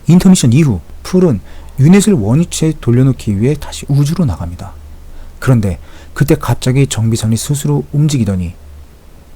인터미션 이후 풀은 유닛을 원위치에 돌려놓기 위해 다시 우주로 나갑니다. 그런데 그때 갑자기 정비선이 스스로 움직이더니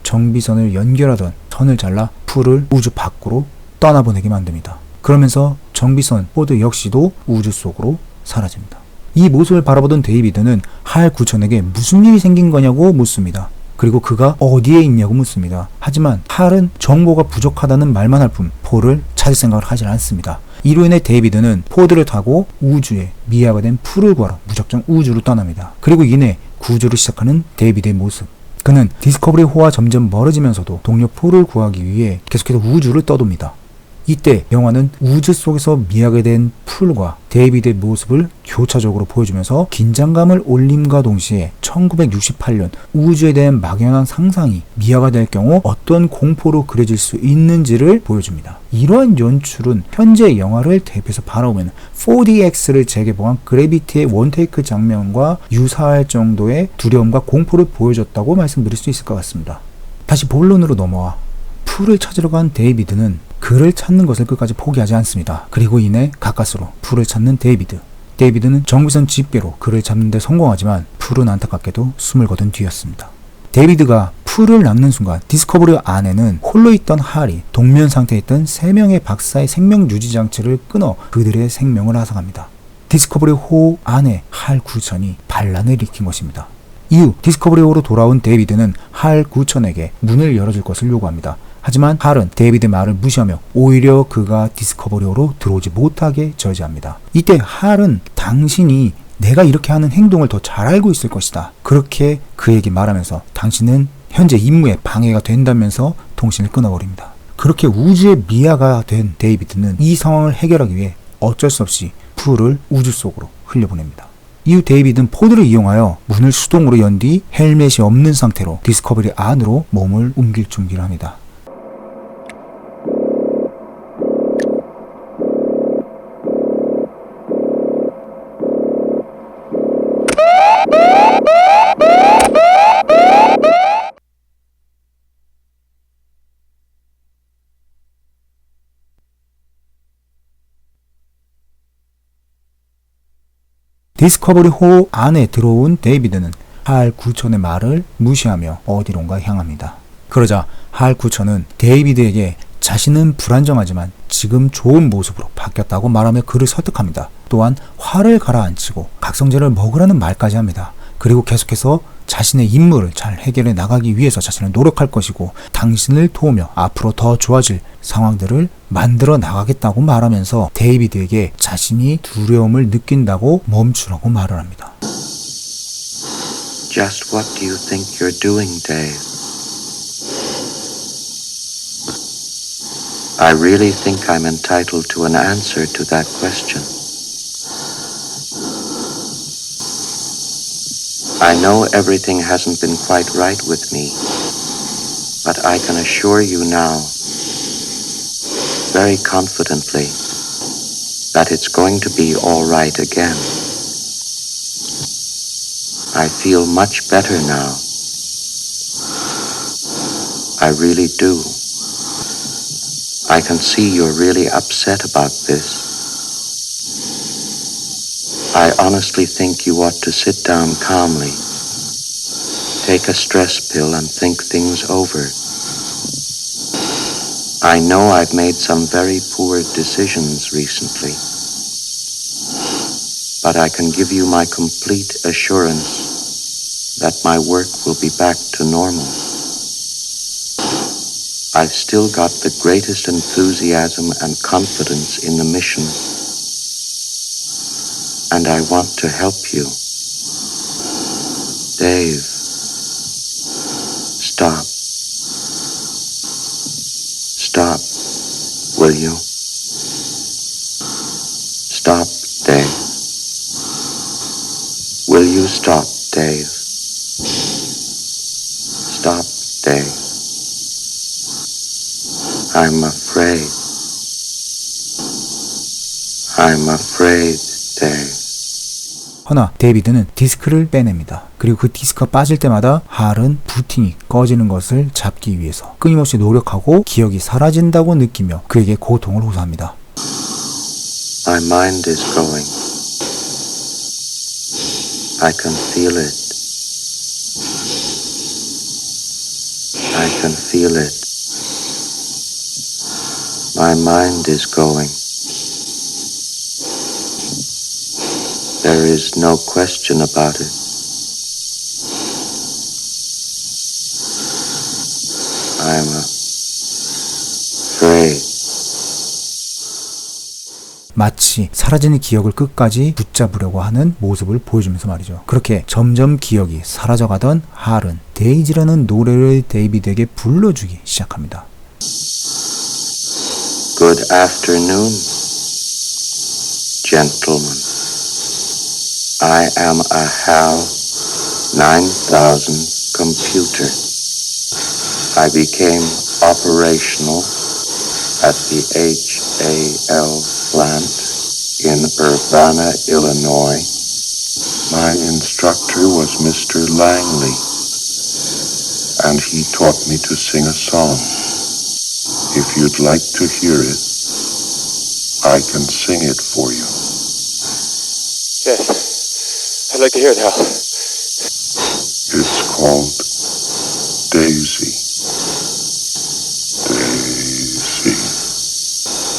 정비선을 연결하던 선을 잘라 풀을 우주 밖으로 떠나보내게 만듭니다. 그러면서 정비선 포드 역시도 우주 속으로 사라집니다. 이 모습을 바라보던 데이비드는 할 구천에게 무슨 일이 생긴 거냐고 묻습니다. 그리고 그가 어디에 있냐고 묻습니다. 하지만 할은 정보가 부족하다는 말만 할 뿐 폴을 찾을 생각을 하지 않습니다. 이로 인해 데이비드는 포드를 타고 우주에 미아가 된 풀을 구하러 무작정 우주로 떠납니다. 그리고 이내 구조를 시작하는 데이비드의 모습. 그는 디스커버리 호와 점점 멀어지면서도 동료 폴을 구하기 위해 계속해서 우주를 떠돕니다. 이때 영화는 우주 속에서 미하게 된 풀과 데이비드의 모습을 교차적으로 보여주면서 긴장감을 올림과 동시에 1968년 우주에 대한 막연한 상상이 미아가 될 경우 어떤 공포로 그려질 수 있는지를 보여줍니다. 이러한 연출은 현재 영화를 대입해서 바라보면 4DX를 재개봉한 그래비티의 원테이크 장면과 유사할 정도의 두려움과 공포를 보여줬다고 말씀드릴 수 있을 것 같습니다. 다시 본론으로 넘어와 풀을 찾으러 간 데이비드는 그를 찾는 것을 끝까지 포기하지 않습니다. 그리고 이내 가까스로 풀을 찾는 데이비드. 데이비드는 정비선 집게로 그를 잡는 데 성공하지만 풀은 안타깝게도 숨을 거둔 뒤였습니다. 데이비드가 풀을 낳는 순간 디스커버리 안에는 홀로 있던 할이 동면 상태에 있던 3명의 박사의 생명 유지 장치를 끊어 그들의 생명을 앗아갑니다. 디스커버리 호 안에 할 구천이 반란을 일으킨 것입니다. 이후 디스커버리 호로 돌아온 데이비드는 할 구천에게 문을 열어줄 것을 요구합니다. 하지만 할은 데이비드의 말을 무시하며 오히려 그가 디스커버리호로 들어오지 못하게 저지합니다. 이때 할은 당신이 내가 이렇게 하는 행동을 더 잘 알고 있을 것이다. 그렇게 그에게 말하면서 당신은 현재 임무에 방해가 된다면서 통신을 끊어버립니다. 그렇게 우주의 미아가 된 데이비드는 이 상황을 해결하기 위해 어쩔 수 없이 풀을 우주 속으로 흘려보냅니다. 이후 데이비드는 포드를 이용하여 문을 수동으로 연 뒤 헬멧이 없는 상태로 디스커버리 안으로 몸을 옮길 준비를 합니다. 디스커버리 호 안에 들어온 데이비드는 할 구천의 말을 무시하며 어디론가 향합니다. 그러자 할 구천은 데이비드에게 자신은 불안정하지만 지금 좋은 모습으로 바뀌었다고 말하며 그를 설득합니다. 또한 화를 가라앉히고 각성제를 먹으라는 말까지 합니다. 그리고 계속해서 자신의 임무를 잘 해결해 나가기 위해서 자신은 노력할 것이고 당신을 도우며 앞으로 더 좋아질 상황들을 만들어 나가겠다고 말하면서 데이비드에게 자신이 두려움을 느낀다고 멈추라고 말을 합니다. Just what do you think you're doing, Dave? I really think I'm entitled to an answer to that question. I know everything hasn't been quite right with me, but I can assure you now, very confidently, that it's going to be all right again. I feel much better now. I really do. I can see you're really upset about this. I honestly think you ought to sit down calmly, take a stress pill and think things over. I know I've made some very poor decisions recently, but I can give you my complete assurance that my work will be back to normal. I've still got the greatest enthusiasm and confidence in the mission, and I want to help you. Dave, stop. Stop, will you? Stop, Dave. Will you stop, Dave? Stop, Dave. I'm afraid. I'm afraid, Dave. 허나 데이비드는 디스크를 빼냅니다. 그리고 그 디스크가 빠질 때마다 할은 부팅이 꺼지는 것을 잡기 위해서 끊임없이 노력하고 기억이 사라진다고 느끼며 그에게 고통을 호소합니다. My mind is going. I can feel it. I can feel it. My mind is going. There is no question about it. I'm afraid. 마치 사라지는 기억을 끝까지 붙잡으려고 하는 모습을 보여주면서 말이죠. 그렇게 점점 기억이 사라져가던 할은 데이지라는 노래를 데이비드에게 불러주기 시작합니다. Good afternoon, gentlemen. I am a HAL 9000 computer. I became operational at the HAL plant in Urbana, Illinois. My instructor was Mr. Langley, and he taught me to sing a song. If you'd like to hear it, I can sing it for you. Yes, I'd like to hear it, Hal. It's called Daisy. Daisy,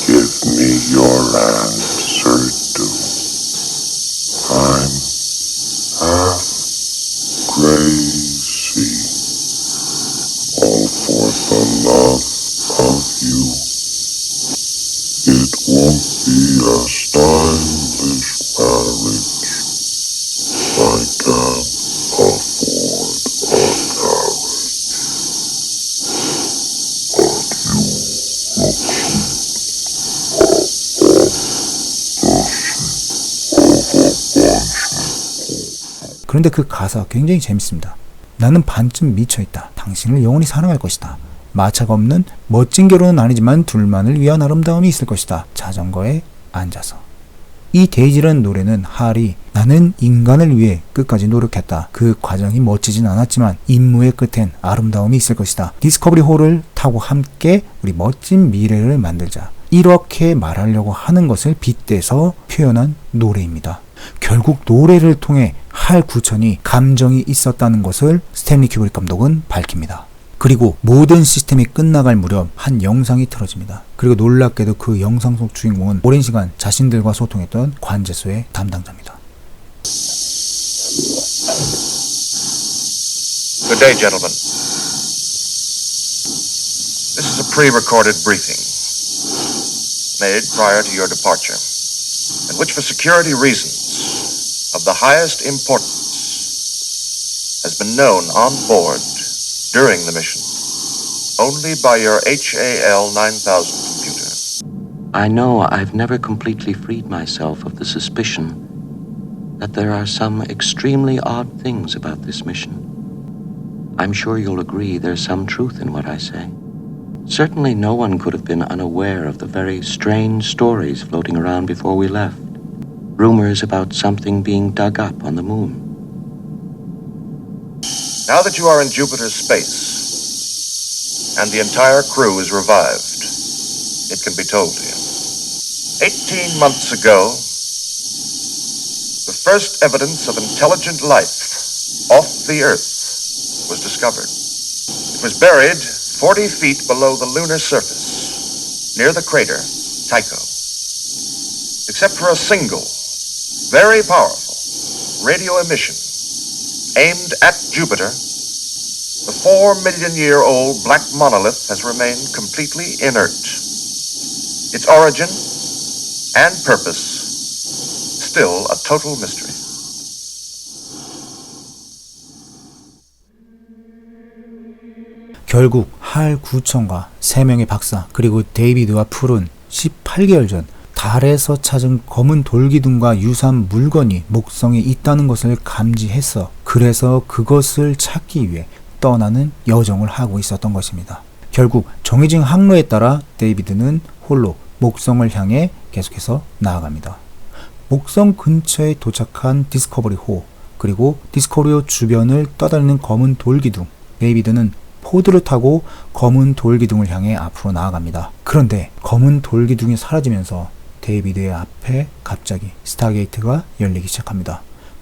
give me your answer, do. I'm half crazy, all for the love of you. It won't be a stylish marriage. I can't afford a carriage. But you look 그런데 그 가사 굉장히 재밌습니다. 나는 반쯤 미쳐있다. 당신을 영원히 사랑할 것이다. 마차가 없는 멋진 결혼은 아니지만 둘만을 위한 아름다움이 있을 것이다. 자전거에 앉아서. 이 데이지라는 노래는 할이 나는 인간을 위해 끝까지 노력했다. 그 과정이 멋지진 않았지만 임무의 끝엔 아름다움이 있을 것이다. 디스커버리 호를 타고 함께 우리 멋진 미래를 만들자. 이렇게 말하려고 하는 것을 빗대서 표현한 노래입니다. 결국 노래를 통해 할 구천이 감정이 있었다는 것을 스탠리 큐브릭 감독은 밝힙니다. 그리고 모든 시스템이 끝나갈 무렵 한 영상이 틀어집니다. 그리고 놀랍게도 그 영상 속 주인공은 오랜 시간 자신들과 소통했던 관제소의 담당자입니다. Good day, gentlemen. This is a pre-recorded briefing made prior to your departure, in which for security reasons of the highest importance has been known on board during the mission only by your HAL 9000 computer. I know I've never completely freed myself of the suspicion that there are some extremely odd things about this mission. I'm sure you'll agree there's some truth in what I say. Certainly no one could have been unaware of the very strange stories floating around before we left. Rumors about something being dug up on the moon. Now that you are in Jupiter's space and the entire crew is revived, it can be told to you. 18 months ago, the first evidence of intelligent life off the Earth was discovered. It was buried 40 feet below the lunar surface, near the crater Tycho. Except for a single, very powerful radio emission aimed at Jupiter, the 4-million-year-old black monolith has remained completely inert. Its origin and purpose still a total mystery. 결국 할 구천과 3명의 박사 그리고 데이비드와 풀은 18개월 전 달에서 찾은 검은 돌기둥과 유사한 물건이 목성에 있다는 것을 감지했어. 그래서 그것을 찾기 위해 떠나는 여정을 하고 있었던 것입니다. 결국 정해진 항로에 따라 데이비드는 홀로 목성을 향해 계속해서 나아갑니다. 목성 근처에 도착한 디스커버리호 그리고 디스커버리호 주변을 떠다니는 검은 돌기둥, 데이비드는 포드를 타고 검은 돌기둥을 향해 앞으로 나아갑니다. 그런데 검은 돌기둥이 사라지면서 데이비드의 앞에 갑자기 스타게이트가 열리기 시작합니다.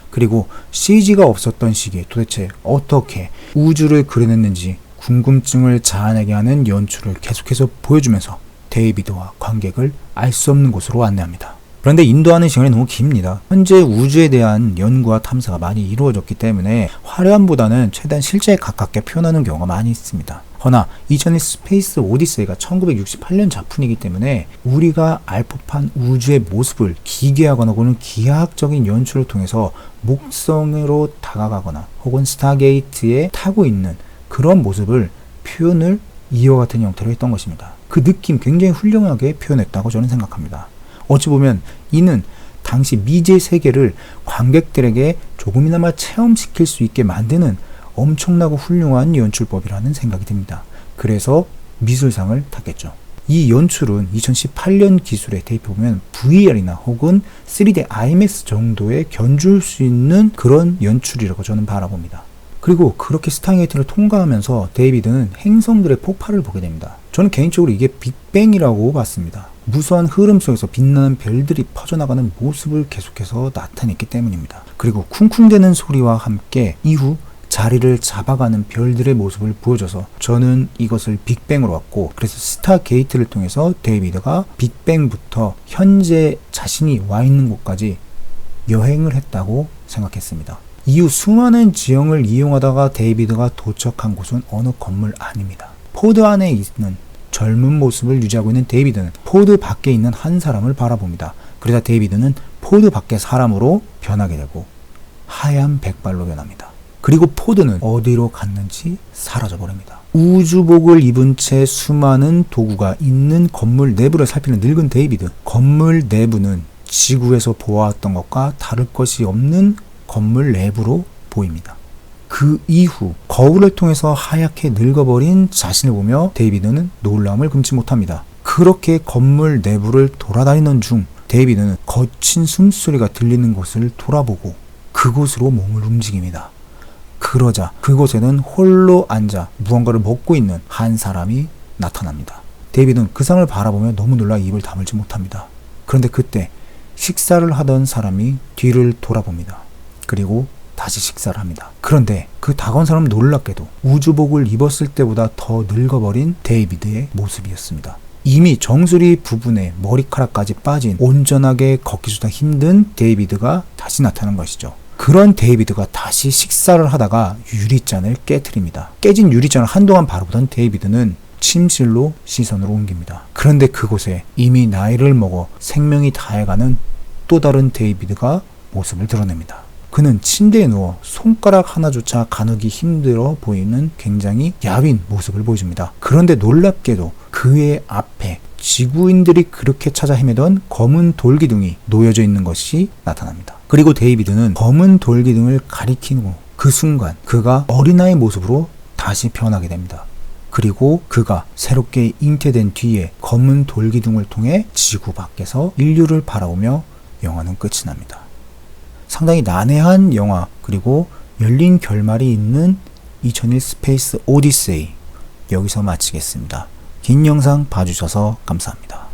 그리고 CG가 없었던 시기에 도대체 어떻게 우주를 그려냈는지 궁금증을 자아내게 하는 연출을 계속해서 보여주면서 데이비드와 관객을 알 수 없는 곳으로 안내합니다. 그런데 인도하는 시간이 너무 깁니다. 현재 우주에 대한 연구와 탐사가 많이 이루어졌기 때문에 화려함보다는 최대한 실제에 가깝게 표현하는 경우가 많이 있습니다. 허나 2001 스페이스 오디세이가 1968년 작품이기 때문에 우리가 알 법한 우주의 모습을 기괴하거나 혹은 기하학적인 연출을 통해서 목성으로 다가가거나 혹은 스타게이트에 타고 있는 그런 모습을 표현을 이와 같은 형태로 했던 것입니다. 그 느낌 굉장히 훌륭하게 표현했다고 저는 생각합니다. 어찌 보면 이는 당시 미지의 세계를 관객들에게 조금이나마 체험시킬 수 있게 만드는 엄청나고 훌륭한 연출법이라는 생각이 듭니다. 그래서 미술상을 탔겠죠. 이 연출은 2018년 기술에 대입해보면 VR이나 혹은 3D IMAX 정도에 견줄 수 있는 그런 연출이라고 저는 바라봅니다. 그리고 그렇게 스타게이트를 통과하면서 데이비드는 행성들의 폭발을 보게 됩니다. 저는 개인적으로 이게 빅뱅이라고 봤습니다. 무수한 흐름 속에서 빛나는 별들이 퍼져나가는 모습을 계속해서 나타냈기 때문입니다. 그리고 쿵쿵대는 소리와 함께 이후 자리를 잡아가는 별들의 모습을 보여줘서 저는 이것을 빅뱅으로 봤고, 그래서 스타게이트를 통해서 데이비드가 빅뱅부터 현재 자신이 와 있는 곳까지 여행을 했다고 생각했습니다. 이후 수많은 지형을 이용하다가 데이비드가 도착한 곳은 어느 건물 안입니다. 포드 안에 있는 젊은 모습을 유지하고 있는 데이비드는 포드 밖에 있는 한 사람을 바라봅니다. 그러자 데이비드는 포드 밖의 사람으로 변하게 되고 하얀 백발로 변합니다. 그리고 포드는 어디로 갔는지 사라져버립니다. 우주복을 입은 채 수많은 도구가 있는 건물 내부를 살피는 늙은 데이비드. 건물 내부는 지구에서 보아왔던 것과 다를 것이 없는 건물 내부로 보입니다. 그 이후 거울을 통해서 하얗게 늙어버린 자신을 보며 데이비드는 놀라움을 금치 못합니다. 그렇게 건물 내부를 돌아다니는 중 데이비드는 거친 숨소리가 들리는 곳을 돌아보고 그곳으로 몸을 움직입니다. 그러자 그곳에는 홀로 앉아 무언가를 먹고 있는 한 사람이 나타납니다. 데이비드는 그 사람을 바라보며 너무 놀라 입을 다물지 못합니다. 그런데 그때 식사를 하던 사람이 뒤를 돌아봅니다. 그리고 다시 식사를 합니다. 그런데 그 다가온 사람은 놀랍게도 우주복을 입었을 때보다 더 늙어버린 데이비드의 모습이었습니다. 이미 정수리 부분에 머리카락까지 빠진 온전하게 걷기조차 힘든 데이비드가 다시 나타난 것이죠. 그런 데이비드가 다시 식사를 하다가 유리잔을 깨트립니다. 깨진 유리잔을 한동안 바라보던 데이비드는 침실로 시선을 옮깁니다. 그런데 그곳에 이미 나이를 먹어 생명이 다해가는 또 다른 데이비드가 모습을 드러냅니다. 그는 침대에 누워 손가락 하나조차 가누기 힘들어 보이는 굉장히 야윈 모습을 보여줍니다. 그런데 놀랍게도 그의 앞에 지구인들이 그렇게 찾아 헤매던 검은 돌기둥이 놓여져 있는 것이 나타납니다. 그리고 데이비드는 검은 돌기둥을 가리키고 그 순간 그가 어린아이 모습으로 다시 변하게 됩니다. 그리고 그가 새롭게 잉태된 뒤에 검은 돌기둥을 통해 지구 밖에서 인류를 바라보며 영화는 끝이 납니다. 상당히 난해한 영화, 그리고 열린 결말이 있는 2001 스페이스 오디세이 여기서 마치겠습니다. 긴 영상 봐주셔서 감사합니다.